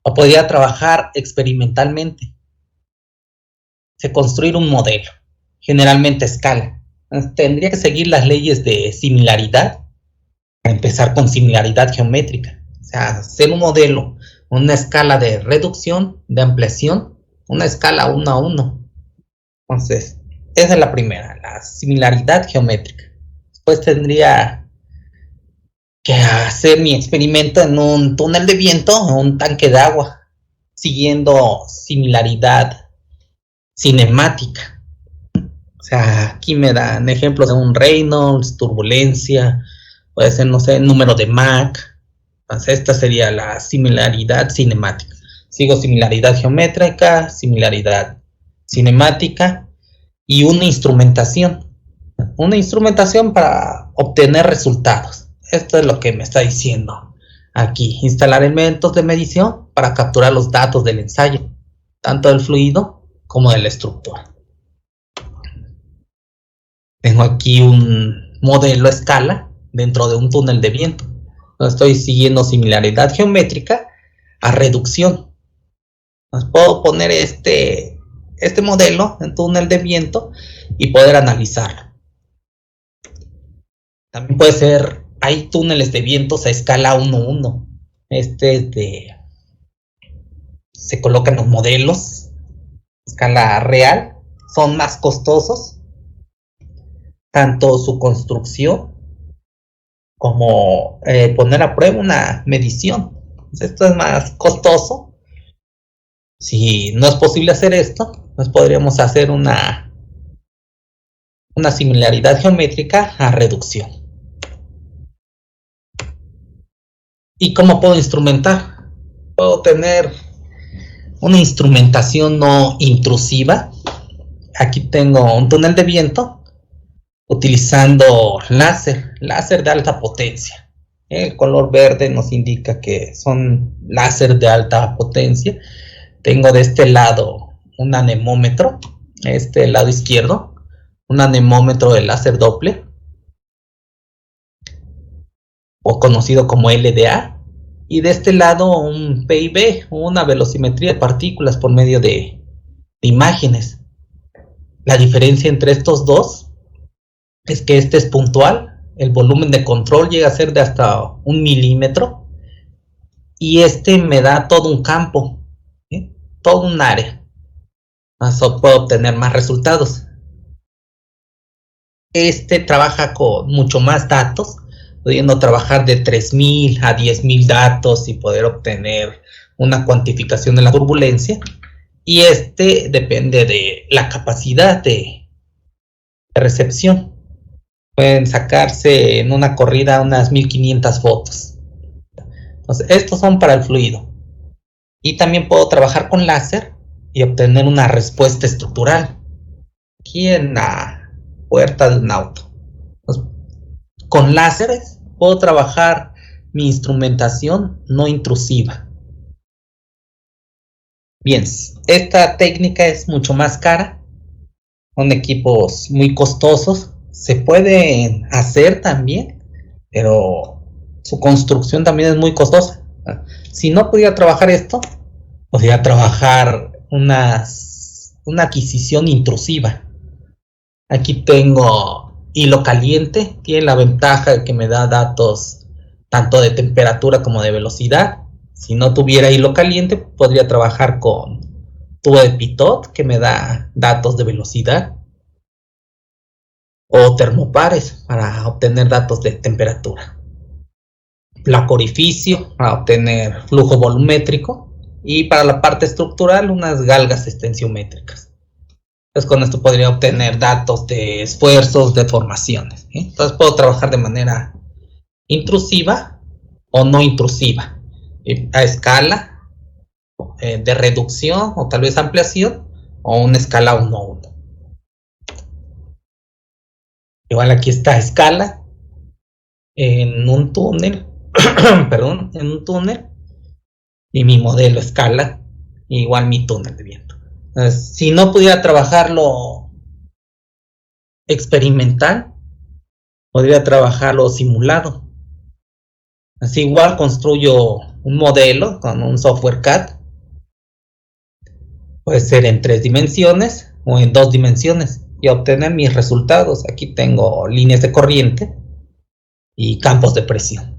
O podría trabajar experimentalmente. Construir un modelo, generalmente a escala. Tendría que seguir las leyes de similaridad, para empezar con similaridad geométrica. O sea, hacer un modelo, una escala de reducción, de ampliación, una escala 1 a 1. Entonces, esa es la primera, la similaridad geométrica. Después tendría que hacer mi experimento en un túnel de viento o un tanque de agua, siguiendo similaridad cinemática. O sea, aquí me dan ejemplos de un Reynolds, turbulencia, puede ser, no sé, número de Mach. Entonces, esta sería la similaridad cinemática. Sigo similaridad geométrica, similaridad cinemática y una instrumentación. Una instrumentación para obtener resultados. Esto es lo que me está diciendo aquí. Instalar elementos de medición para capturar los datos del ensayo, tanto del fluido como de la estructura. Tengo aquí un modelo a escala dentro de un túnel de viento. Estoy siguiendo similaridad geométrica a reducción. Entonces, puedo poner este modelo en túnel de viento y poder analizarlo. También puede ser, hay túneles de vientos a escala 1:1. Se colocan los modelos a escala real, son más costosos, tanto su construcción como poner a prueba una medición. Entonces, esto es más costoso. Si no es posible hacer esto, pues podríamos hacer una similaridad geométrica a reducción. ¿Y cómo puedo instrumentar? Puedo tener una instrumentación no intrusiva. Aquí tengo un túnel de viento utilizando láser de alta potencia. El color verde nos indica que son láser de alta potencia. Tengo de este lado un anemómetro, lado izquierdo, un anemómetro de láser Doppler, o conocido como LDA, y de este lado un PIB, una velocimetría de partículas por medio de imágenes. La diferencia entre estos dos es que este es puntual, el volumen de control llega a ser de hasta 1 milímetro, y me da todo un campo, todo un área. Eso puedo obtener más resultados. Trabaja con mucho más datos, pudiendo trabajar de 3000 a 10000 datos y poder obtener una cuantificación de la turbulencia. Y depende de la capacidad de recepción. Pueden sacarse en una corrida unas 1500 fotos. Entonces, estos son para el fluido. Y también puedo trabajar con láser y obtener una respuesta estructural aquí en la puerta de un auto. Entonces, con láseres puedo trabajar mi instrumentación no intrusiva. Bien, esta técnica es mucho más cara, son equipos muy costosos. Se pueden hacer también, pero su construcción también es muy costosa. Si no pudiera trabajar esto, podría trabajar una adquisición intrusiva. Aquí tengo hilo caliente, tiene la ventaja de que me da datos tanto de temperatura como de velocidad. Si no tuviera hilo caliente, podría trabajar con tubo de pitot, que me da datos de velocidad, o termopares para obtener datos de temperatura, placo orificio para obtener flujo volumétrico, y para la parte estructural unas galgas extensiométricas. Entonces, con esto podría obtener datos de esfuerzos, deformaciones. Entonces, puedo trabajar de manera intrusiva o no intrusiva, a escala de reducción o tal vez ampliación, o una escala 1:1. Igual aquí está escala en un túnel, perdón, en un túnel, y mi modelo escala, igual mi túnel de viento. Entonces, si no pudiera trabajarlo experimental, podría trabajarlo simulado. Así igual construyo un modelo con un software CAD Puede ser en 3 dimensiones o en 2 dimensiones y obtener mis resultados. Aquí tengo líneas de corriente y campos de presión.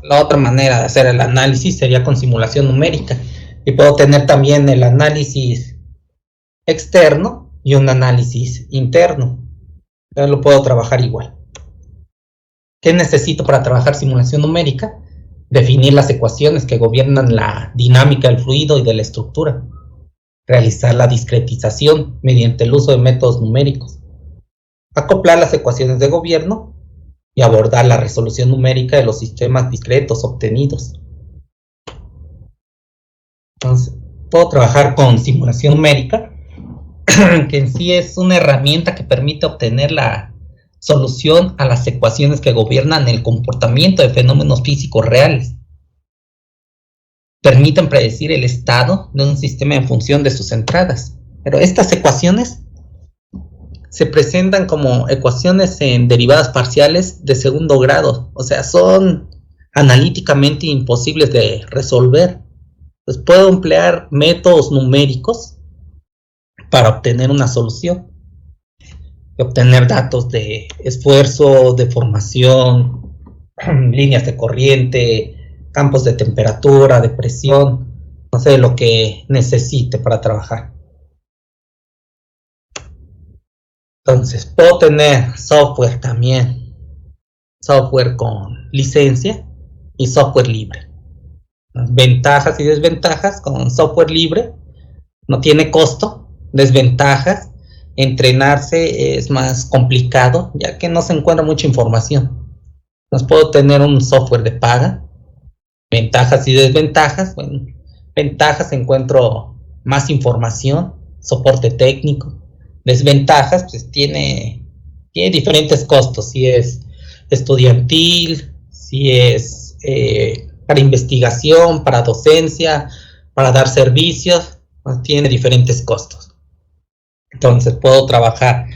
La otra manera de hacer el análisis sería con simulación numérica y puedo tener también el análisis externo y un análisis interno. Yo lo puedo trabajar igual. ¿Qué necesito para trabajar simulación numérica? Definir las ecuaciones que gobiernan la dinámica del fluido y de la estructura. Realizar la discretización mediante el uso de métodos numéricos. Acoplar las ecuaciones de gobierno y abordar la resolución numérica de los sistemas discretos obtenidos. Entonces, puedo trabajar con simulación numérica, que en sí es una herramienta que permite obtener la solución a las ecuaciones que gobiernan el comportamiento de fenómenos físicos reales. Permiten predecir el estado de un sistema en función de sus entradas. Pero estas ecuaciones se presentan como ecuaciones en derivadas parciales de segundo grado. O sea, son analíticamente imposibles de resolver. Pues puedo emplear métodos numéricos para obtener una solución. Y obtener datos de esfuerzo, deformación, líneas de corriente, campos de temperatura, de presión, no sé, lo que necesite para trabajar. Entonces, puedo tener software también, software con licencia y software libre. Ventajas y desventajas con software libre: no tiene costo. Desventajas: entrenarse es más complicado, ya que no se encuentra mucha información. Entonces, puedo tener un software de paga. Ventajas y desventajas: bueno, ventajas: encuentro más información, soporte técnico. Desventajas: pues tiene diferentes costos, si es estudiantil, si es para investigación, para docencia, para dar servicios, pues tiene diferentes costos. Entonces puedo trabajar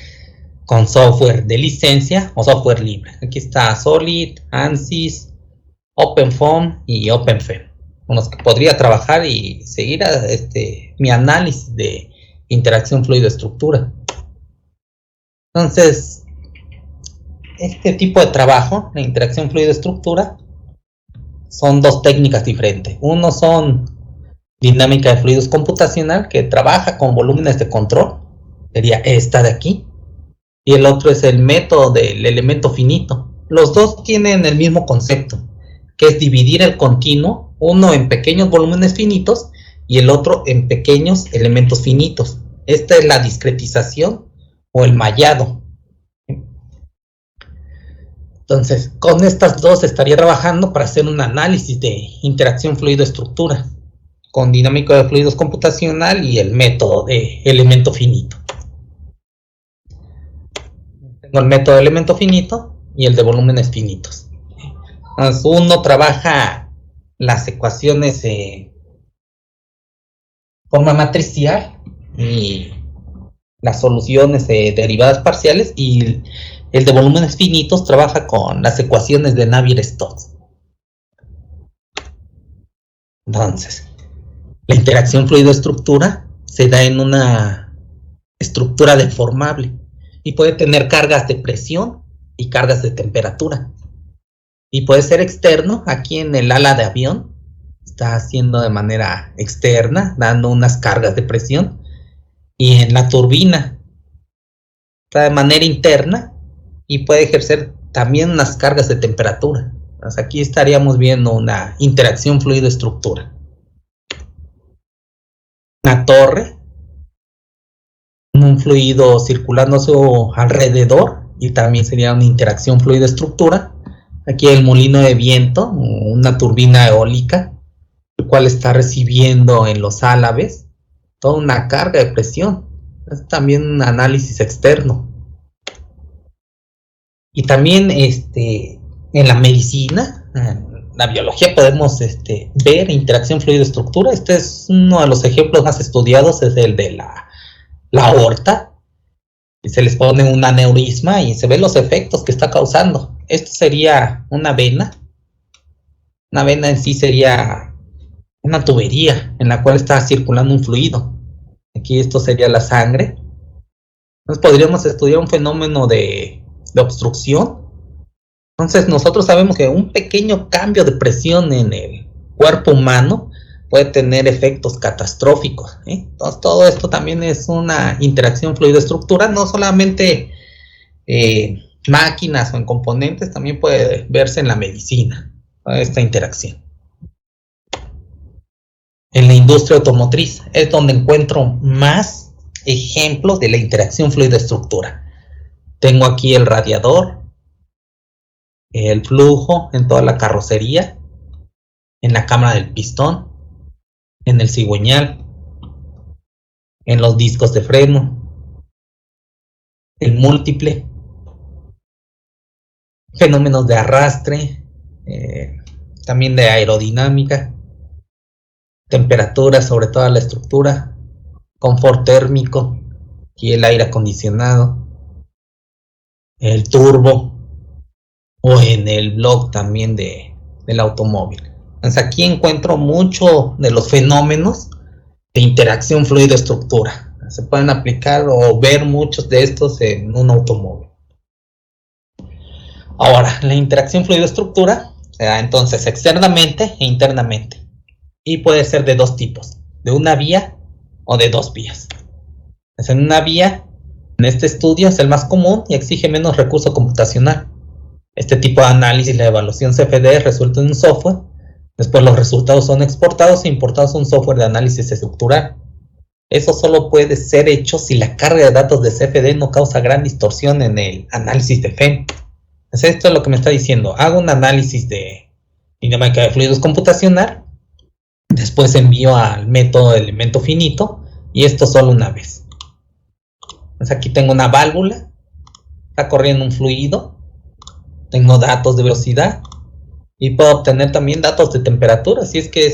con software de licencia o software libre. Aquí está Solid, ANSYS, OpenFOAM y OpenFEM, con los que podría trabajar y seguir mi análisis de interacción fluido-estructura. Entonces, este tipo de trabajo, la interacción fluido-estructura, son dos técnicas diferentes. Uno son dinámica de fluidos computacional, que trabaja con volúmenes de control, sería esta de aquí, y el otro es el método del elemento finito. Los dos tienen el mismo concepto, que es dividir el continuo, uno en pequeños volúmenes finitos y el otro en pequeños elementos finitos. Esta es la discretización o el mallado. Entonces, con estas dos estaría trabajando para hacer un análisis de interacción fluido-estructura, con dinámica de fluidos computacional y el método de elemento finito. Tengo el método de elemento finito y el de volúmenes finitos. Entonces, uno trabaja las ecuaciones de forma matricial y las soluciones de derivadas parciales, y el de volúmenes finitos trabaja con las ecuaciones de Navier-Stokes. Entonces, la interacción fluido-estructura se da en una estructura deformable y puede tener cargas de presión y cargas de temperatura. Y puede ser externo. Aquí en el ala de avión está haciendo de manera externa, dando unas cargas de presión, y en la turbina está de manera interna y puede ejercer también unas cargas de temperatura. Entonces, aquí estaríamos viendo una interacción fluido-estructura. Una torre, un fluido circulando a su alrededor, y también sería una interacción fluido-estructura. Aquí el molino de viento, una turbina eólica, el cual está recibiendo en los álabes toda una carga de presión. Es también un análisis externo. Y también en la medicina, en la biología, podemos ver interacción fluido-estructura. Este es uno de los ejemplos más estudiados, es el de la aorta. Y se les pone un aneurisma y se ven los efectos que está causando. Esto sería una vena. Una vena en sí sería una tubería en la cual está circulando un fluido. Aquí esto sería la sangre. Entonces podríamos estudiar un fenómeno de obstrucción. Entonces nosotros sabemos que un pequeño cambio de presión en el cuerpo humano puede tener efectos catastróficos, ¿eh? Entonces todo esto también es una interacción fluido-estructura, no solamente máquinas o en componentes, también puede verse en la medicina, esta interacción. En la industria automotriz es donde encuentro más ejemplos de la interacción fluido-estructura. Tengo aquí el radiador, el flujo en toda la carrocería, en la cámara del pistón, en el cigüeñal, en los discos de freno, el múltiple, fenómenos de arrastre, también de aerodinámica, temperatura sobre toda la estructura, confort térmico y el aire acondicionado, el turbo o en el blog también del automóvil. Entonces aquí encuentro mucho de los fenómenos de interacción fluido-estructura. Se pueden aplicar o ver muchos de estos en un automóvil. Ahora, la interacción fluido-estructura se da entonces externamente e internamente. Y puede ser de dos tipos, de una vía o de dos vías. Es en una vía, en este estudio es el más común y exige menos recurso computacional. Este tipo de análisis, la evaluación CFD, resulta en un software. Después los resultados son exportados e importados a un software de análisis estructural. Eso solo puede ser hecho si la carga de datos de CFD no causa gran distorsión en el análisis de FEM. Entonces esto es lo que me está diciendo. Hago un análisis de dinámica de fluidos computacional, después envío al método de elemento finito y esto solo una vez. Entonces aquí tengo una válvula, está corriendo un fluido, tengo datos de velocidad y puedo obtener también datos de temperatura. Si es que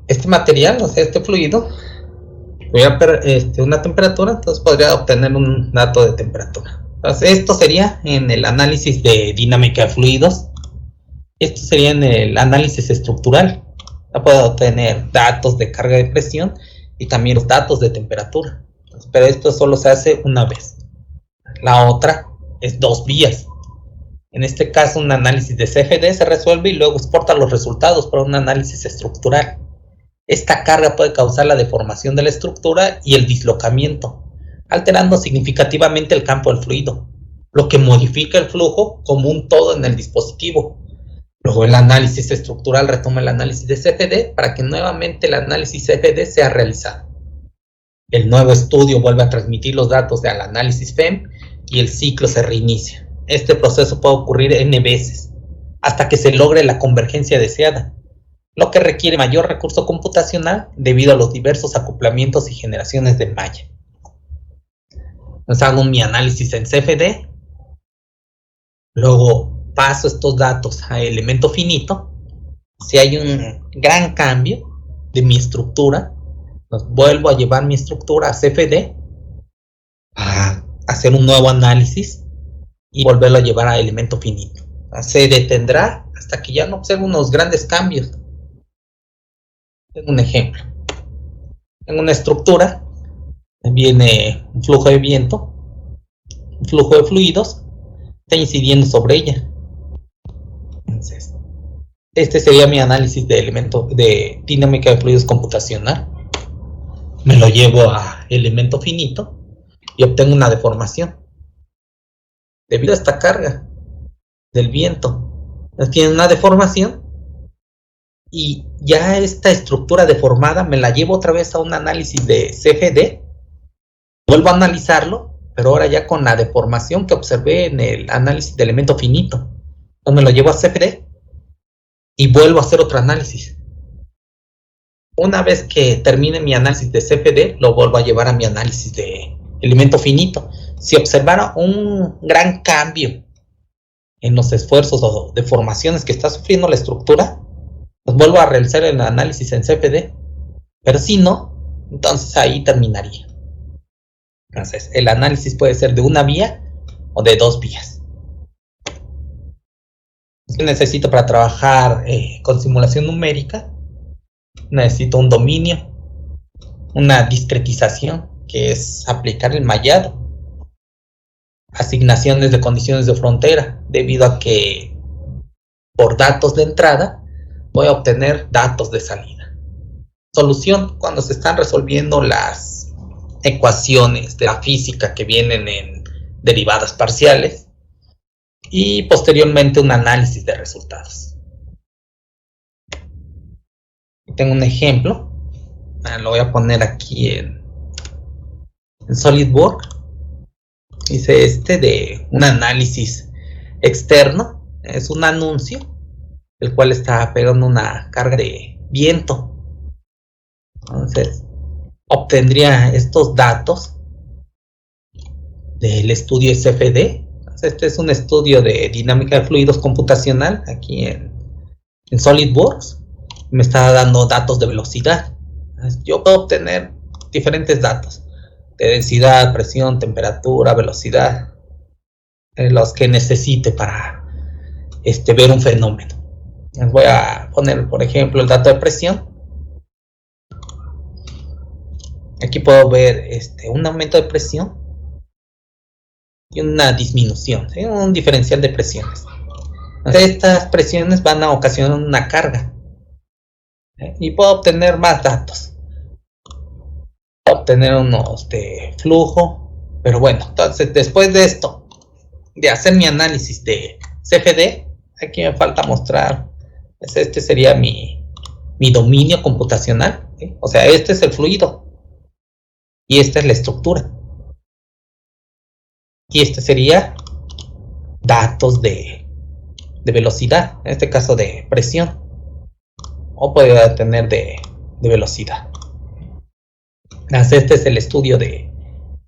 este material, o sea, este fluido, voy a una temperatura, entonces podría obtener un dato de temperatura. Entonces esto sería en el análisis de dinámica de fluidos. Esto sería en el análisis estructural. Ya puedo obtener datos de carga de presión y también los datos de temperatura. Pero esto solo se hace una vez. La otra es dos vías. En este caso, un análisis de CFD se resuelve y luego exporta los resultados para un análisis estructural. Esta carga puede causar la deformación de la estructura y el dislocamiento, alterando significativamente el campo del fluido, lo que modifica el flujo como un todo en el dispositivo. Luego el análisis estructural retoma el análisis de CFD para que nuevamente el análisis CFD sea realizado. El nuevo estudio vuelve a transmitir los datos al análisis FEM y el ciclo se reinicia. Este proceso puede ocurrir n veces, hasta que se logre la convergencia deseada, lo que requiere mayor recurso computacional debido a los diversos acoplamientos y generaciones de malla. Entonces hago mi análisis en CFD, luego paso estos datos a elemento finito. Si hay un gran cambio de mi estructura, vuelvo a llevar mi estructura a CFD, a hacer un nuevo análisis y volverlo a llevar a elemento finito. Se detendrá hasta que ya no observe unos grandes cambios. Tengo un ejemplo. En una estructura viene un flujo de viento, un flujo de fluidos, está incidiendo sobre ella. Entonces, este sería mi análisis de elemento de dinámica de fluidos computacional. Me lo llevo a elemento finito y obtengo una deformación debido a esta carga del viento. Tiene una deformación y ya esta estructura deformada me la llevo otra vez a un análisis de CFD, vuelvo a analizarlo, pero ahora ya con la deformación que observé en el análisis de elemento finito. Entonces me lo llevo a CFD y vuelvo a hacer otro análisis. Una vez que termine mi análisis de CFD, lo vuelvo a llevar a mi análisis de elemento finito. Si observara un gran cambio en los esfuerzos o deformaciones que está sufriendo la estructura, pues vuelvo a realizar el análisis en CFD. Pero si no, entonces ahí terminaría. Entonces, el análisis puede ser de una vía o de dos vías. ¿Qué necesito para trabajar con simulación numérica? Necesito un dominio, una discretización, que es aplicar el mallado, asignaciones de condiciones de frontera, debido a que por datos de entrada voy a obtener datos de salida. Solución, cuando se están resolviendo las ecuaciones de la física que vienen en derivadas parciales, y posteriormente un análisis de resultados. Tengo un ejemplo, lo voy a poner aquí en SolidWorks. Hice de un análisis externo, es un anuncio, el cual está pegando una carga de viento. Entonces, obtendría estos datos del estudio SFD. Este es un estudio de dinámica de fluidos computacional aquí en SolidWorks. Me está dando datos de velocidad. Yo puedo obtener diferentes datos de densidad, presión, temperatura, velocidad, los que necesite para ver un fenómeno. Les voy a poner, por ejemplo, el dato de presión. Aquí puedo ver un aumento de presión y una disminución, ¿sí? Un diferencial de presiones. Entonces, estas presiones van a ocasionar una carga, y puedo obtener más datos. Puedo obtener unos de flujo, pero bueno, entonces después de esto, de hacer mi análisis de CFD, aquí me falta mostrar, este sería mi dominio computacional, ¿sí? O sea, este es el fluido y esta es la estructura. Y este sería datos de velocidad, en este caso de presión, o puede tener de velocidad. Este es el estudio de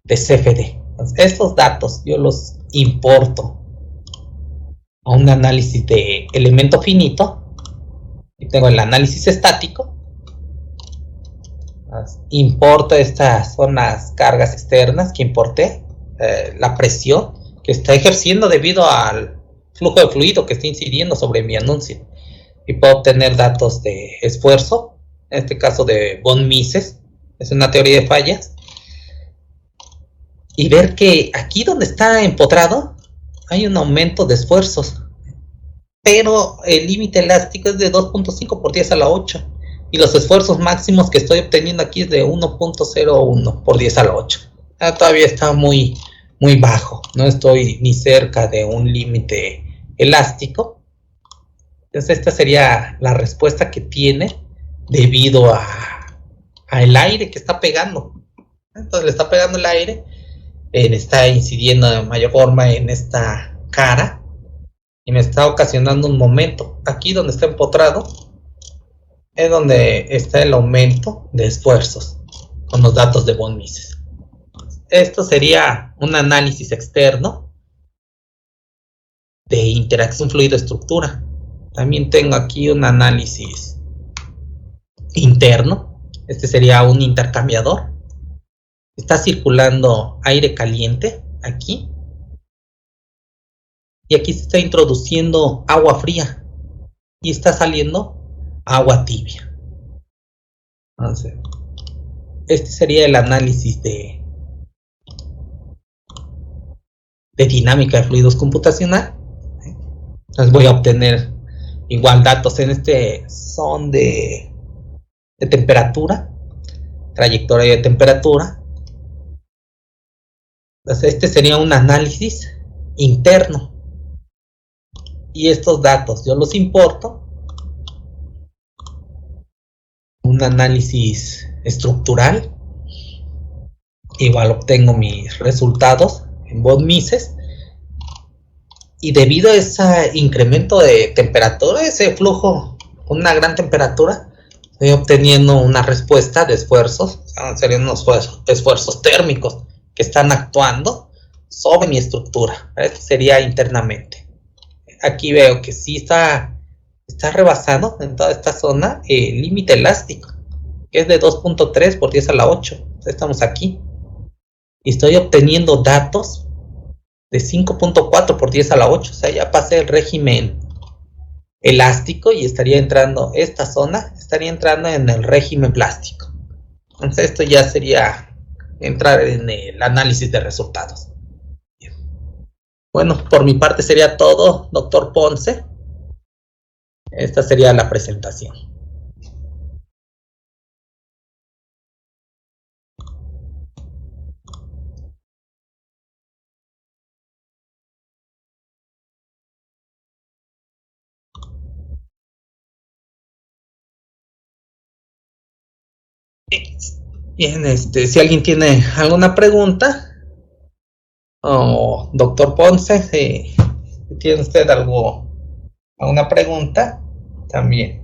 CFD. Entonces, estos datos yo los importo a un análisis de elemento finito. Y tengo el análisis estático. Importo estas son las cargas externas que importé, la presión que está ejerciendo debido al flujo de fluido que está incidiendo sobre mi anuncio, y puedo obtener datos de esfuerzo, en este caso de von Mises, es una teoría de fallas, y ver que aquí donde está empotrado hay un aumento de esfuerzos, pero el límite elástico es de 2.5 por 10 a la 8, y los esfuerzos máximos que estoy obteniendo aquí es de 1.01 por 10 a la 8. Todavía está muy bajo, no estoy ni cerca de un límite elástico. Entonces esta sería la respuesta que tiene debido a el aire que está pegando. Entonces le está pegando el aire, está incidiendo de mayor forma en esta cara y me está ocasionando un momento. Aquí donde está empotrado es donde está el aumento de esfuerzos con los datos de von Mises. Esto sería un análisis externo de interacción fluido-estructura. También tengo aquí un análisis interno. Este sería un intercambiador. Está circulando aire caliente aquí. Y aquí se está introduciendo agua fría. Y está saliendo agua tibia. Entonces, este sería el análisis de dinámica de fluidos computacional. Entonces voy a obtener igual datos en son de temperatura, trayectoria de temperatura. Entonces este sería un análisis interno, y estos datos yo los importo. Un análisis estructural, igual obtengo mis resultados en von Mises, y debido a ese incremento de temperatura, ese flujo con una gran temperatura, estoy obteniendo una respuesta de esfuerzos, serían unos esfuerzos térmicos que están actuando sobre mi estructura. Esto sería internamente. Aquí veo que sí está rebasando en toda esta zona el límite elástico, que es de 2.3 por 10 a la 8. Entonces estamos aquí y estoy obteniendo datos de 5.4 por 10 a la 8. O sea, ya pasé el régimen elástico y estaría entrando, esta zona estaría entrando en el régimen plástico. Entonces esto ya sería entrar en el análisis de resultados. Bueno, por mi parte sería todo, doctor Ponce. Esta sería la presentación. Bien, si alguien tiene alguna pregunta, o doctor Ponce, si tiene usted alguna pregunta, también.